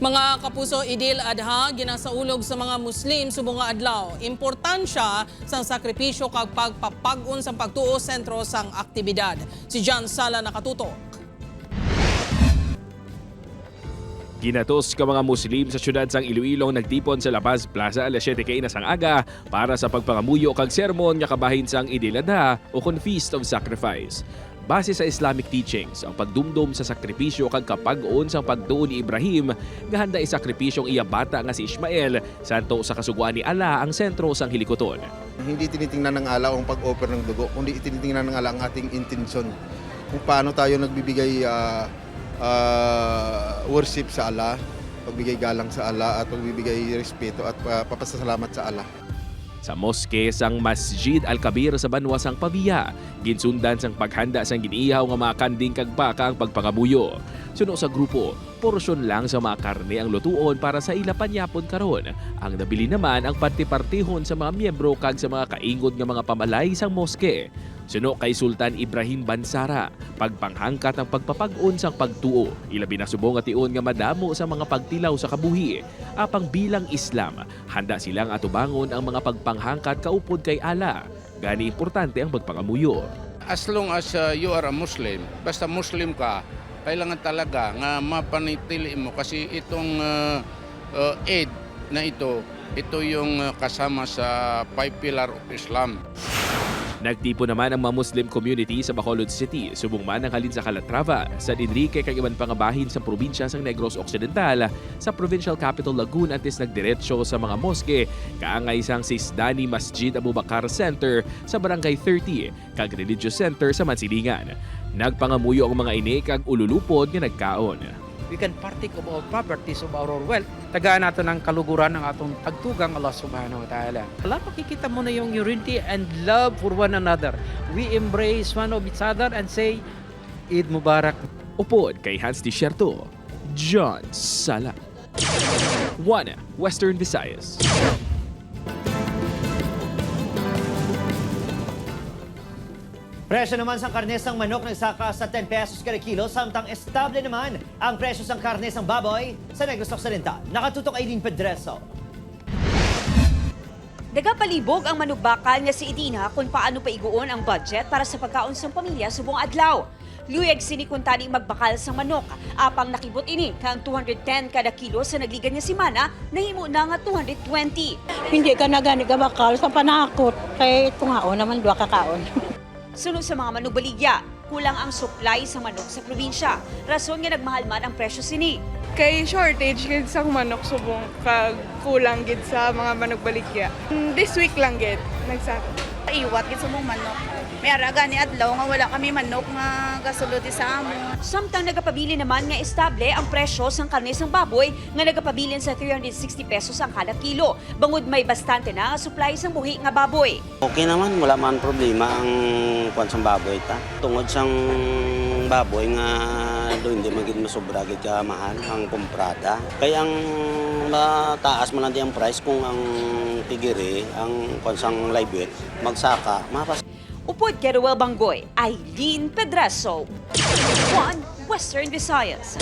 Mga kapuso, Idil Adha ginasaulog sa mga Muslim subong nga adlaw. Importansya sang sakripisyo kag pagpapag-on sang pagtuo sentro sang aktibidad. Si John Sala nakatutok. Ginatos ka mga Muslim sa syudad sang Iloilo nagtipon sa La Paz Plaza alas 7 kay sang aga para sa pagpangamuyo kag sermon nga kabahin sang Idil Adha o kon Feast of Sacrifice. Base sa Islamic teachings, ang pagdumdum sa sakripisyo kag kapag-on sa pagtuo ni Ibrahim nga handa isakripisyong iya bata nga si Ismael santo sa kasugwan ni Allah ang sentro sang hilikoton. Hindi tinitingnan ng Allah ang pag-offer ng dugo, kundi tinitingnan ng Allah ang ating intensyon. Kung paano tayo nagbibigay worship sa Allah, pagbigay galang sa Allah at pagbibigay respeto at papasasalamat sa Allah. Sa moske sang Masjid Al-Kabir sa Banwa sang Pavia, ginsundan sang paghanda sang giniihaw nga mga kanding kag baka ang pagpangabuyo. Suno sa grupo, porsyon lang sa mga karne ang lutuon para sa ila panyapon karon. Ang nabili naman ang parti-partihon sa mga miyembro kag sa mga kaingod nga mga pamalay sang moske. Suno kay Sultan Ibrahim Bansara, pagpanghangkat ang pagpapag-on sang pagtuo. Ilabi na subong at iyon nga madamo sa mga pagtilaw sa kabuhi. Apang bilang Islam, handa silang atubangon ang mga pagpanghangkat kaupod kay Allah. Gani importante ang pagpangamuyo. As long as you are a Muslim, basta Muslim ka, kailangan talaga nga mapanitili mo kasi itong Eid na ito yung kasama sa 5 pillar of Islam. Nagtipo naman ang mga Muslim community sa Bacolod City, subong man ang halin sa Calatrava, San Enrique kag iban pangabahin sa probinsya sang Negros Occidental, sa provincial capital Lagun antes nagdiretso sa mga moske, kaangay sang Sisdani Masjid Abubakar Center sa Barangay 30, kag Religious Center sa Mansilingan. Nagpangamuyo ang mga ini kag ululupod nga nagkaon. We can partake of all properties of our wealth. Tagaan natin ang kaluguran ng atong tagtugang Allah subhanahu wa ta'ala. Wala, pakikita mo na yung unity and love for one another. We embrace one of each other and say, Eid Mubarak. Upod kay Hans Desierto, John Sala. 1 Western Visayas. Presyo naman sa karnesang manok nagsaka sa 10 pesos kada kilo, samtang estable naman ang presyo sa karnesang baboy sa Negros Occidental. Nakatutok Aileen Pedreso. Nagapalibog ang manok bakal nga si Edina kung paano paiguon ang budget para sa pagkaon sa pamilya subong adlaw. Luyag sinikuntaning magbakal sa manok, apang nakibot ini kang 210 kada kilo sa nagligan nga simana, nahimo na nga 220. Hindi ka na gani ka bakal sa panakot, kaya ito nga o naman dua kakaon. Sunod sa mga manugbaligya, kulang ang supply sa manok sa probinsya. Rason nga nagmahal man ang presyo sini. Kay shortage gid sa manok subong kag kulang gid sa mga manok baligya. This week lang gid nagsaka. Iwat gid sa mong manok. May araga ni adlaw nga wala kami manok nga gasulod sa amo. Samtang nagapabili naman nga estable ang presyo sang karne sang baboy nga nagapabilin sa 360 pesos ang kada kilo. Bangod may bastante na nga supply sang buhi nga baboy. Okay naman, wala man problema ang kwan sang baboy ta. Tungod sang baboy nga do hindi magid masobra gid ka mahal ang komprada. Kaya ang mataas man lang ang price kung ang tigiri, ang kwan sang live weight magsaka, mapas. Upod kay Ruel Banggoy, Aileen Pedraso, 1 Western Visayas.